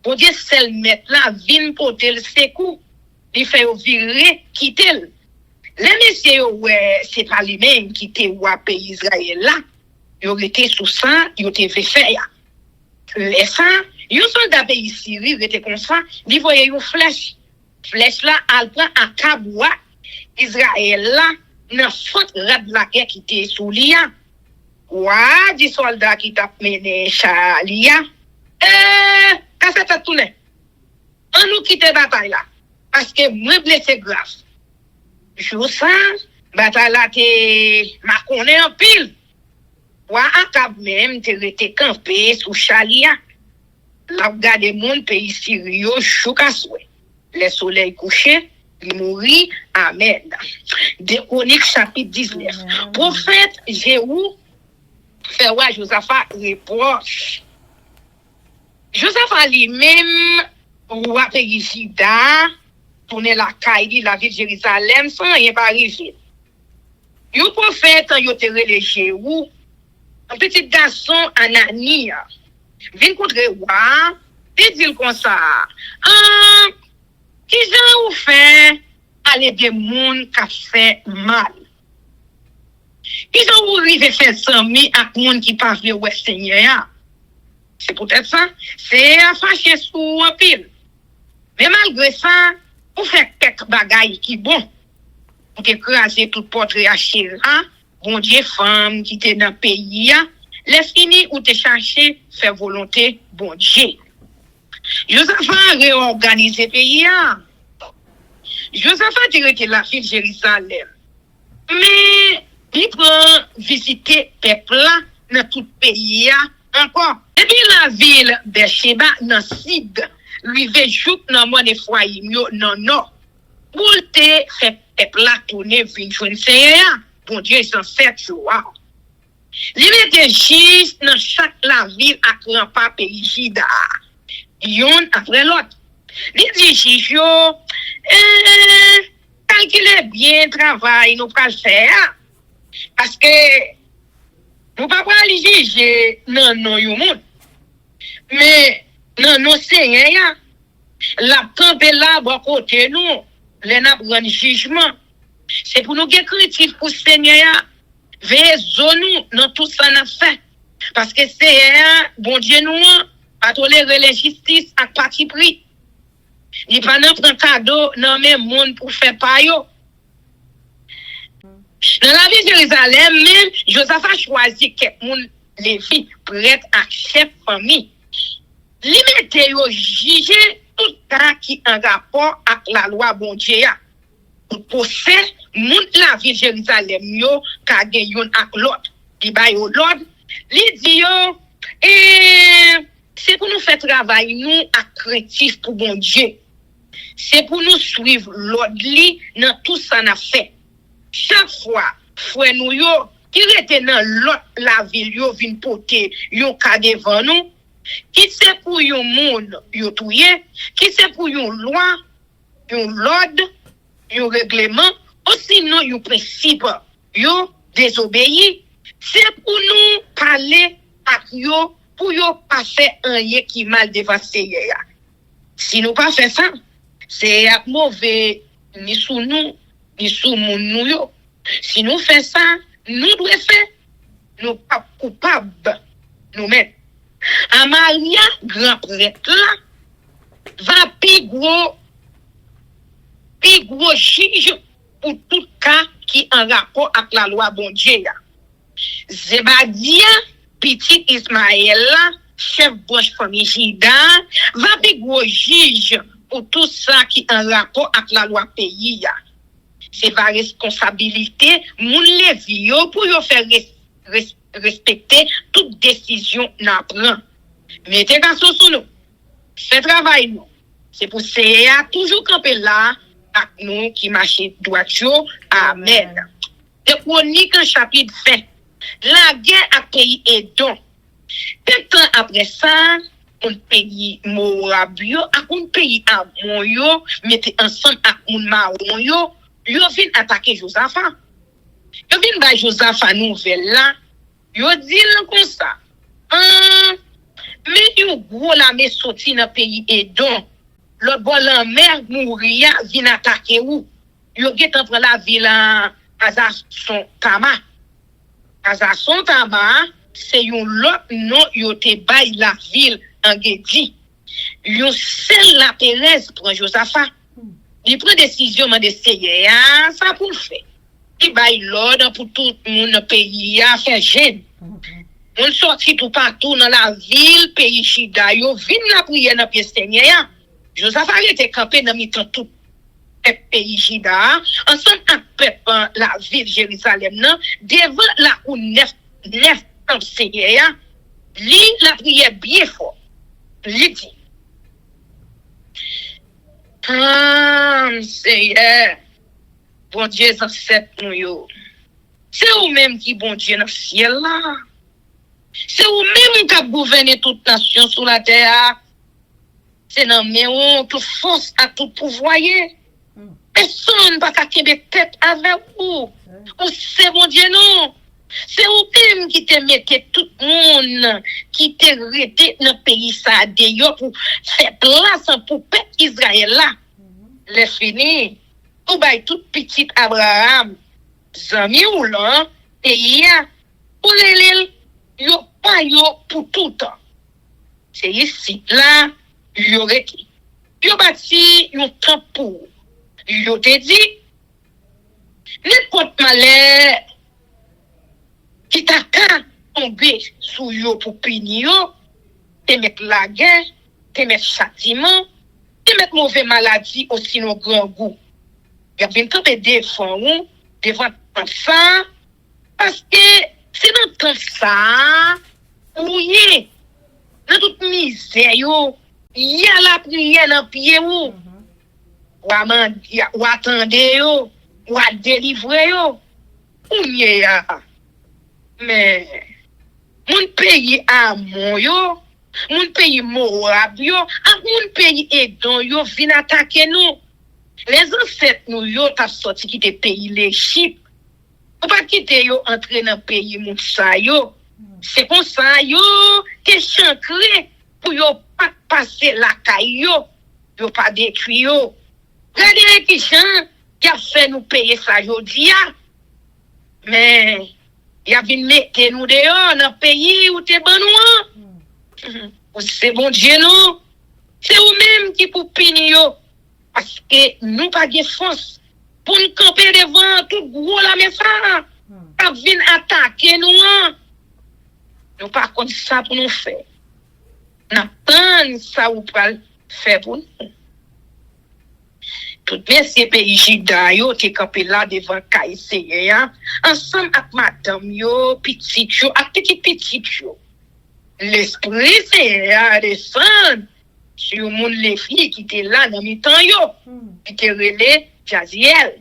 Pour dire, c'est le maître là, vin poter le secours. Il fait yo virer, quitter. Les messieurs, ouais, c'est pas lui-même qui te wa pays Israël là. Yo était sous ça, yo te fait faire. Les ça, yo soldat pays Syrie, était comme ça, il voyait une flèche. Flèche là, elle prend à Kaboua. Israël là, dans faute rad la guerre qui était sous l'IA. Ouah, des soldats qui t'a mené Chalia. Quand ça t'a tourné? On nous quitte la bataille là. Parce que moi blessé grave. Jour ça, bataille là, m'a connaît en pile. Ouah, Akab même, t'es resté campé sous Chalia. Là, regardez mon pays Syrie, chou à souhait. Le soleil couché, il mourit, amen. De Chroniques chapitre 19. Prophète Jéhu fait ouais Josaphat reproche. Josaphat lui-même roi Périgida, tourner la caille, la ville de Jérusalem, sans rien pas arriver. Yo prophète, yo te relégé ou, un petit garçon Anania, vient contre roi, et dit comme ça, qui j'en ou fait aller des monde qui fait mal? Qui j'en ou rive faire sami avec monde qui pas vle ouais Seigneur? C'est peut-être ça, c'est à fâcher sous un pile. Mais malgré ça, vous faites quelques bagailles qui bon. Vous écrasez tout portrait à Chéra, bon Dieu, femme qui était dans le pays, les fini ou te chercher faire volonté, bon Dieu. Josaphat a réorganisé le pays. Josaphat a été la ville de Jérusalem. Mais il prend visiter le peuple dans tout le pays encore. Et puis la ville de Sheba, dans le sud, lui veut jouer dans mon foyer, non, non. Pour te faire peuple là tourner vers une Seigneur, bon Dieu, ils sont 7 jours. Il était juste dans chaque la ville à Krampa Périgida. Yon après l'autre. Il dit, Chicho, calculez bien le travail, nous pas le faire. Parce que nous pas aller juger non, yon monde. Mais non, Seigneur, la campé là, à côté nous, les n'a prendre jugement. C'est pour nous qui critique pour Seigneur, veillez nous dans tout ça n'a fait. Parce que Seigneur, bon Dieu nous, pas tolérer l'injustice à parti pris. Il pas non prendre cadeau dans même monde pour faire pas yo. Dans la ville de Jérusalem même, Josaphat choisi quelqu'un Lévi prêtre à chef famille. Li mette yo juger tout cas qui en rapport avec la loi bon Dieu. Pour possède moun la ville de Jérusalem yo ka gen yon ak l'autre. Li ba yo l'ordre, li di yo c'est pour nous faire travail nous accrétif pour bon Dieu. C'est pour nous suivre l'ordre li dans tout ça n'a fait. Chaque fois frère nous yo qui était dans l'autre la ville yo vinn porter yon ka devant nous. Qui c'est pour yon monde yo touye, qui c'est pour yon loi, yon l'ordre, yon règlement, ou sinon yon principe yo désobéi, c'est pour nous parler avec yo pour yo pas faire rien qui mal devant Seigneur. Si nous pas faire ça, c'est mauvais ni sous nous, ni sous moun nous yo. Si nous fait ça, nous devons faire, nous pas coupables nous-mêmes. Amaria, grand prêtre là, va plus gros juge pour tout cas qui en rapport avec la loi bon Dieu. Zebadia, petit Ismaël là, chef branche famille Jida, va plus gros juge pour tout ça qui en rapport avec la loi pays. C'est la responsabilité moun levi yo pour yo faire respecter toute décision n'a prend. Mettez garçon sous nous. Fait travail nous. C'est pour ça toujours camper là avec nous qui marche droit. Amen. Et chronique en chapitre 20. La guerre a pays Édom. Peu temps après ça, un pays Moabio, un pays Ammon yo, mettez ensemble avec un Maron yo vient attaquer Josaphat. Yo vient ba Josaphat nouvelle là. Yo dit comme ça. Mais yon gros la me sorti dans pays Édom. Le bon la mer mouria vient attaquer ou. Yo get entre la ville Azazon Tama. Azazon Tama, c'est yon l'autre nom yo te bay la ville en Gedi. Yon seul la Pérez prend Josaphat. Il prend décision de Seigneur, ça pour le faire. Il bay l'ordre pour tout le monde dans le pays à faire jeune. On sortit tout partout dans la ville, pays Chida, yo vin la prière dans pied Seigneur. Josaphat était campé dans mi-temps tout pays Chida, ensemble avec peuple la ville Jérusalem nan, devant la ou neuf Seigneur, li la prière bien fort. Li dit Seigneur, bon Dieu accepte nous yo. C'est ou même qui bon Dieu dans le ciel là. C'est ou même qui a gouverné toute nation sur la terre. c'est dans mais on toute force à tout pouvoir. Personne pas qu'à tête avec vous. Ou c'est mon Dieu non. C'est vous-même qui te mettez tout le monde qui te rete dans le pays ça d'ailleurs pour faire place pour peuple Israël là. Les fini. Ou bay tout petit Abraham. Zami ou là et ya pour les yo pas yo pour tout temps. C'est ici là yo rete. Yo bâti un camp pour. Yo te dit n'importe malheur qui t'a tombé sous yo pour punir yo, te mettre la guerre, te mettre châtiment, te mettre mauvaise maladie aussi nos grand goût. Y a bien camper devant ça parce que c'est dans temps ça ouye dans toute misère yo, y a la prière dans pied ou ou attendez yo, ou à délivrer yo. Ouye ya. Mais mon pays à mon yo, mon pays Moab yo, mon pays Edom yo vin attaquer nous. Les ancêtres nous yo t'a sorti quitter pays l'Égypte. Ou pas quitter yo entrer dans pays Moussa yo. C'est comme ça yo que chancré pour yo pas passer la caille yo pas détruit yo. Regardez qui chant qui a fait nous payer ça aujourd'hui. Mais y a vinn mettre nous dehors dans pays où t'es bon nous. C'est bon Dieu non. C'est vous-même qui pour punir yo parce que nous pas de force pour nous camper devant tout gros la mais ça. Ça vient attaquer nous. Nous pas comme ça pour nous faire. N'a pas ça ou pas faire pour nous. Tout ces pays Juda yo te campé là devant Kaïseye ensemble avec madame yo petit yo avec petit yo. L'esprit c'est à descendre sur mon les filles qui étaient là dans mi temps yo qui te relé Jaziel.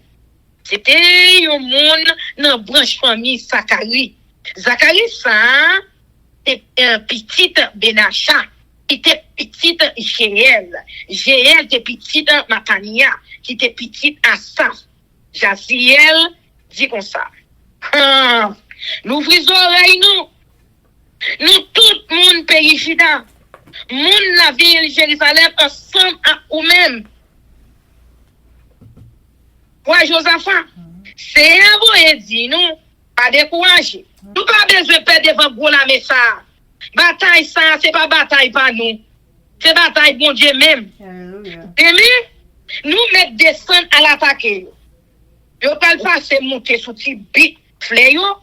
C'était yo monde dans branche famille Zacharie. Zacharie ça était un petit Benacha. Qui était petite Jéel. Jéel était petite Matania. Qui était petite Asaph. Jaziel dit comme ça. Nous ouvrons oreilles nous. Nous tout le monde pays Juda. Monde la ville Jérusalem ensemble à nous-mêmes. Ouais, Josaphat. C'est un bon dit nous. Pas décourager. Nous pas besoin de perdre devant gros la message. Bataille ça, c'est pas bataille pas nous. C'est bataille bon Dieu même. Demi, nous mettre descendre à l'attaquer. Yo pas le passer monter sous petit bit fléau,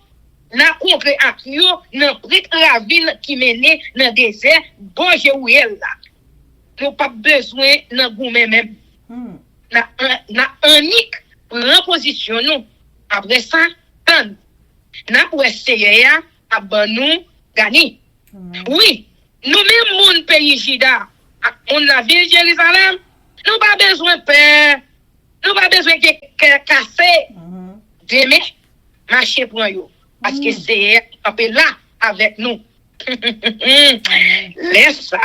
n'a compris avec yo, n'a pris ravine qui menait dans désert, bon Jéruel là. Nous pas besoin dans goumé même. Na unique prend position nous. Après ça, tant n'a pour essayer à ban nous gagner. Oui, nous-mêmes, mon pays Juda, on la ville Jérusalem, nous pas besoin de peur, nous pas besoin de casser. Demain, marcher pour nous, parce que c'est là avec nous. Laisse ça,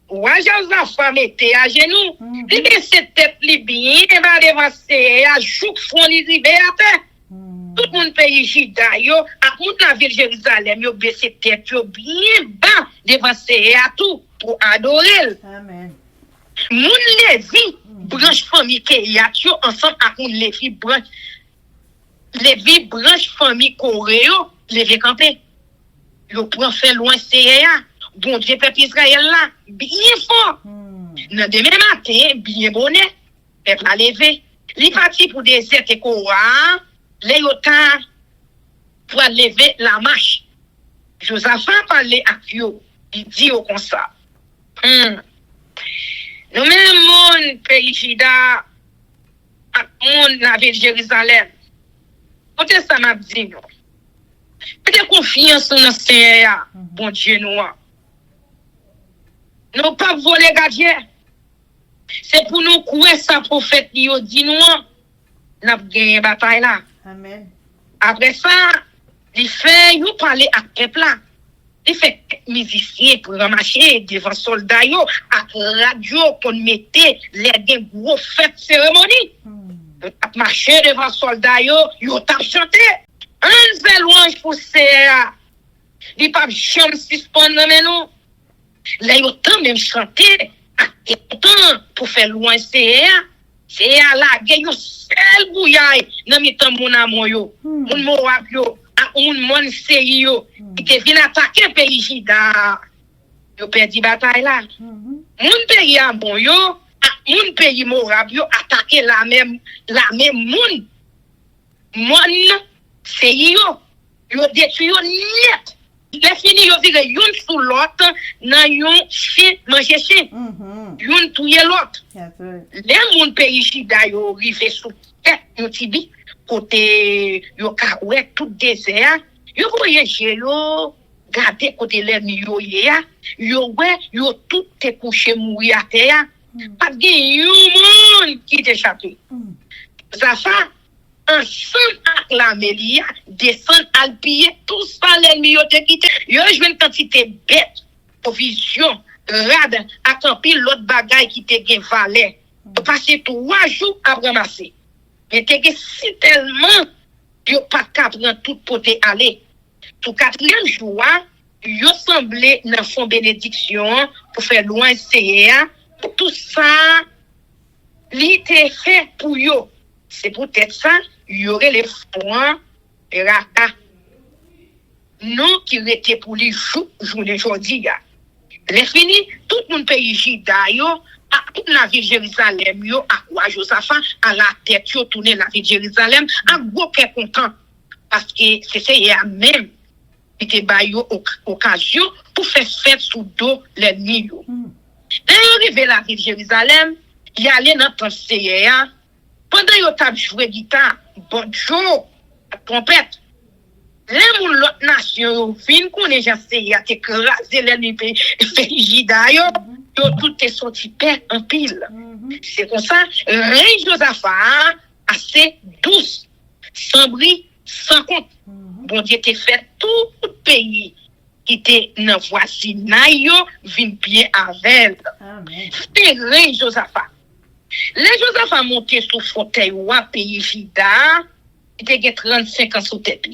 ouais, Josaphat mettez à genoux, il laisse tête bien, il va avancer, à jour fond, il rive à terre. Tout le monde pays Juda, yo, à toute la ville Jérusalem, yo baissé tête, yo bien bas, devant à tout, pour adorer. Amen. Moun Lévi, branche famille Keyat, yo, ensemble avec moun Lévi, branche famille Coréo, Lévi campé. Yo prend fait loin CEA, bon Dieu, peuple Israël là, bien fort. Dans demain matin, bien bonnet, peuple a levé. Li parti pour des et Kora, les yotas pour lever la marche. Josaphat parlait à yo, il dit au comme ça. Nous même mon pays Juda, mon la ville Jérusalem. Côté ça m'a dit non. Mettez confiance dans Seigneur, bon Dieu nous. Nous pas voler gardien. C'est pour nous courir ça prophète dit nous n'a gagné bataille là. Amen. Après ça, il fait nous parler à peuple là. Il fait musicien pour ramasser devant soldats yo, à radio pour mettre les gros fêtes cérémonie. Yo tap marché devant soldats yo tap chanté. Un fait louange pour CA. Li pa jamais suspendre mais nous. Là yo tant même chanté. Et tant pour faire louange CA. CA là gen yo sel bouyaille nan mi tan mon amon yo. Mon Moab yo. Un monde sérieux qui vient attaquer pays Jida. Yo perdu bataille là. Mon pays a bon yo, mon pays Moab yo attaquer la même monde. Mon sérieux. Yo détruit yo net. Les fini yo vire yon sous l'autre nan yon chien manger chien. Yon touye l'autre. Les mon pays Jida yo rive sous tête yon tibi. Côté yo ka ouais tout désert yo voyage yo garder côté l'ennemi yo ouais yo tout te couché mourir à terre pas de monde qui t'échappé ça fait ensemble avec la mélia descend al piller tout ça l'ennemi yo te quitté yo joué une quantité bête provision rad accompli l'autre bagaille qui te gen valeur passer 3 jours à ramasser. Mais t'es que si tellement yo pas prendre tout côté aller. Tout 4e jour, yo semblé dans fond bénédiction pour faire loin CA. Pour tout ça, li te fait pour yo. C'est peut-être ça, y aurait les fonds raka. Non qui était pour les journée aujourd'hui. Les fini, tout le monde pays Jida yo. À toute la ville de Jérusalem, yo, à quoi Josaphat, à la tête, yo, tourner la ville de Jérusalem, à gros qu'est content. Parce que c'est hier même, qui te baille occasion pour faire fête sous dos l'ennemi, yo. Quand yo arrivé la ville de Jérusalem, y allait dans pensée, pendant yo t'a joué guitare, bonjour, trompette. Les moun l'autre nation, yo, fin connaît j'essaie, y a t'écraser l'ennemi, pays Jida, yo. Tout est sorti père en pile. C'est comme ça, reine Josaphat, assez douce, sans bris, sans compte. Bon Dieu t'a fait tout le pays qui était dans voisinage, vin bien avec elle. C'est reine Josaphat. Les Josaphat monté sous fauteuil ou pays Jida, il était 35 ans sous tête.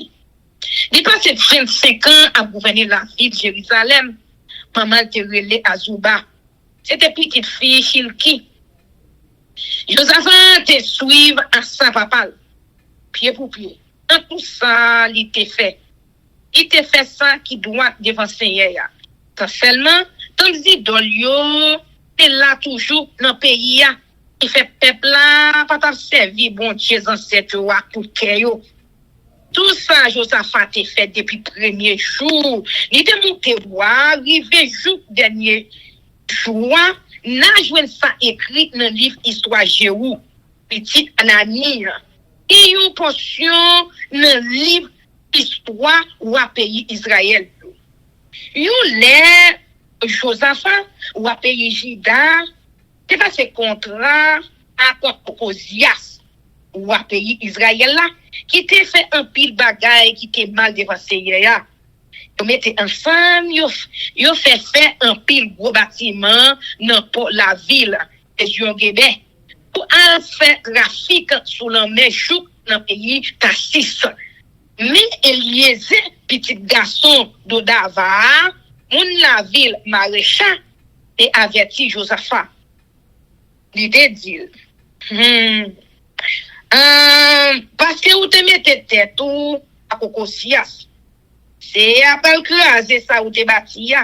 Il passé 25 ans à gouverner la ville de Jérusalem. Maman te relé à Zouba. C'était petite fille Chilki. Josaphat te suivre à sa papa, pied pour pied. En tout ça, il te fait. Il te fait ça qui doit devant Seigneur. Quand seulement, tant d'idole yo, t'es là toujours dans le pays. Il fait peuple là, pas t'a servi bon Dieu ancêtre ou à tout cœur. Tout ça, Josaphat te fait depuis premier jour. Il te monté voir, arrivé jour dernier. Joie, n'a joué ça écrit dans le livre Histoire Jéhu, petit Anani. Et une portion dans le livre Histoire ou à pays Israël. Yon les Josaphat ou à pays Jida, c'est pas ce contrat à Cosias ou à pays Israël là, qui te fait un pile bagaille qui te mal dévancé hier. Yo mettez ensemble, yo fait un pile gros bâtiment dans la ville de Yongébé pour en faire trafic sur la mer Chouk dans le pays Tassis. Mais Eliezer, petit garçon d'Odava, mon la ville maréchal, et averti Josaphat. L'idée dit, parce que vous te mettez tête ou à Cocosias. C'est après craser ça ou te bâti.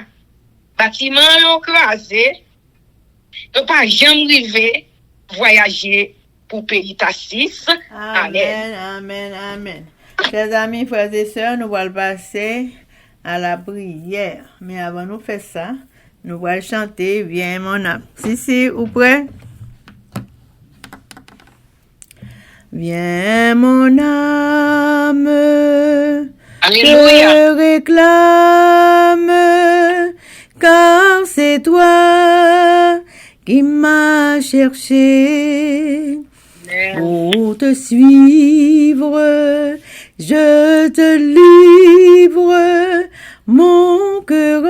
Bâtiment yon crasé. Yon pas jamais rivé voyager pour pays Tassis. Amen, amen, amen. Chers amis, frères et sœurs, nous allons passer à la prière. Mais avant de faire ça, nous allons chanter Viens mon âme. Si, vous prêts? Viens mon âme, Alléluia. je réclame, car c'est toi qui m'as cherché. Pour te suivre, je te livre mon cœur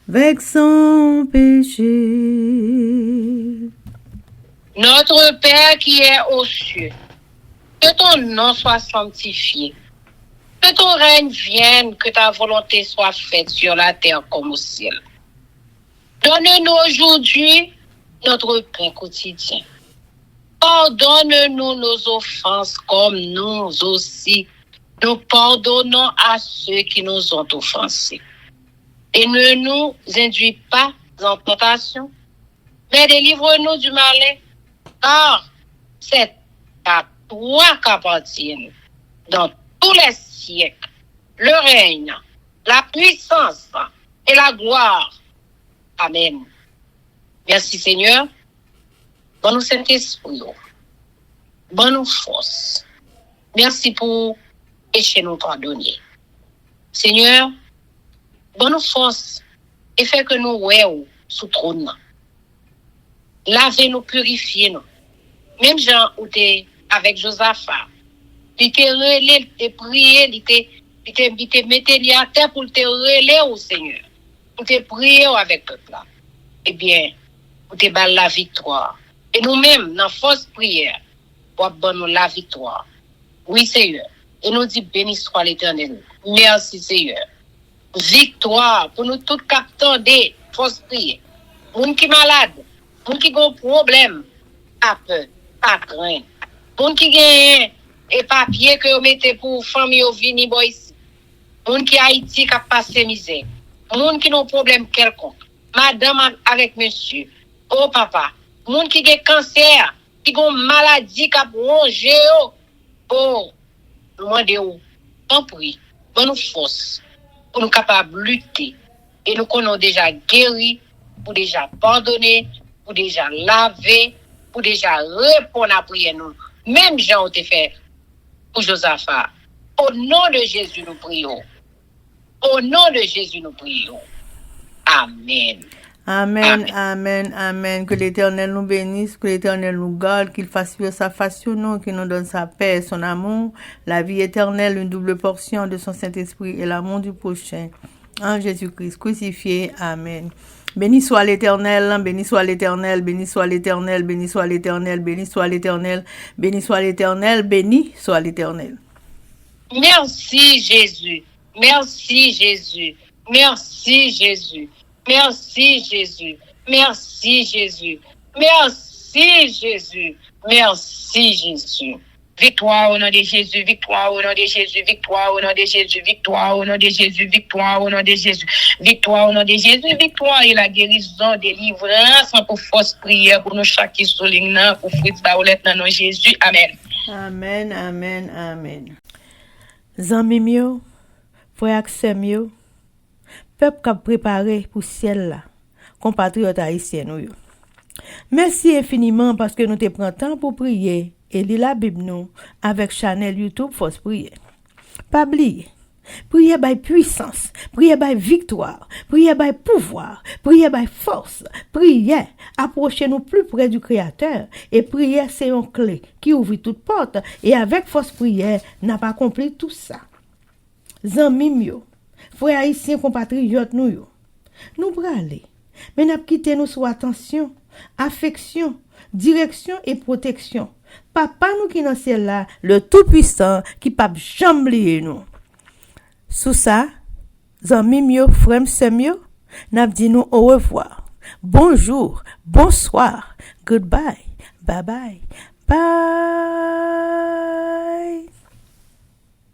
avec son péché. Notre Père qui est aux cieux, que ton nom soit sanctifié, que ton règne vienne, que ta volonté soit faite sur la terre comme au ciel. Donne-nous aujourd'hui notre pain quotidien. Pardonne-nous nos offenses comme nous aussi, nous pardonnons à ceux qui nous ont offensés. Et ne nous induis pas en tentation, mais délivre-nous du malin, car c'est à toi qu'appartiennent dans tous les siècles le règne, la puissance et la gloire. Amen. Merci Seigneur. Bon nous Saint-Esprit. Bon nous force. Merci pour péché nous pardonner. Seigneur, bon nous force et fait que nous ouais sous trône. Lavez-nous, purifiez-nous. Même Jean ou t'es avec Josaphat. Il te relé, il te prié, il te metté à terre pour te relé au Seigneur. Pour te prier avec le peuple là. Eh bien, pour te battre la victoire. Et nous-mêmes, dans force prière, pour nous la victoire. Oui, Seigneur. Et nous dit béni soit l'Éternel. Merci, Seigneur. Victoire pour nous tous capteurs des force prière. Moun qui malade, moun qui ont problème, pas peur, pas crainte. Moun qui gagne et papier que vous mettez pour famille au vini ici. Moun qui Haïti qui a passé misère. Moun qui ont problème quelconque. Madame avec monsieur. Oh papa. Moun qui a cancer, qui ont maladie qui a rongé. Oh, demandez-vous. En prie, bonne nous force pour nous capables de lutter. Et nous connaissons déjà guéri, pour déjà pardonner, pour déjà laver, pour déjà répondre à la prière. Nous. Même Jean ont fait pour Josaphat. Au nom de Jésus, nous prions. Au nom de Jésus, nous prions. Amen. Amen, amen, amen. Que l'Éternel nous bénisse, que l'Éternel nous garde, qu'il fasse vivre sa face sur nous, qu'il nous donne sa paix, son amour, la vie éternelle, une double portion de son Saint-Esprit et l'amour du prochain. En Jésus-Christ crucifié. Amen. Béni soit l'Éternel, béni soit l'Éternel, béni soit l'Éternel, béni soit l'Éternel, béni soit l'Éternel, béni soit l'Éternel, béni soit l'Éternel. Merci Jésus. Merci Jésus. Merci Jésus. Merci Jésus. Merci Jésus. Merci Jésus. Merci Jésus. Victoire au nom de Jésus, victoire au nom de Jésus, victoire au nom de Jésus, victoire au nom de Jésus, victoire au nom de Jésus, victoire au nom de Jésus, victoire et la guérison, délivrance pour force prière pour nous chaque qui souligne pour fruit de dans nom Jésus. Amen. Amen, amen, amen. Zami mio, frère Axel peuple qui a préparé pour ciel là, compatriotes haïtiens nous. Merci infiniment parce que nous te prenons temps pour prier et lire la Bible nous avec channel YouTube Force Prière. Pas oublier, prier by puissance, prier by victoire, prier by pouvoir, prier by force, prier, approchez-nous plus près du Créateur et prier c'est une clé qui ouvre toute porte et avec force prière n'a pas accompli tout ça. Zami mio, frères haïtiens compatriotes nous braler, mais n'a quitté nous sous attention, affection, direction et protection. Papa nous qui dans ciel là, le tout-puissant qui pas jamais oublier nous. Sous ça, zami mio, frère semio, n'a dit nous au revoir. Bonjour, bonsoir, goodbye, bye bye, bye.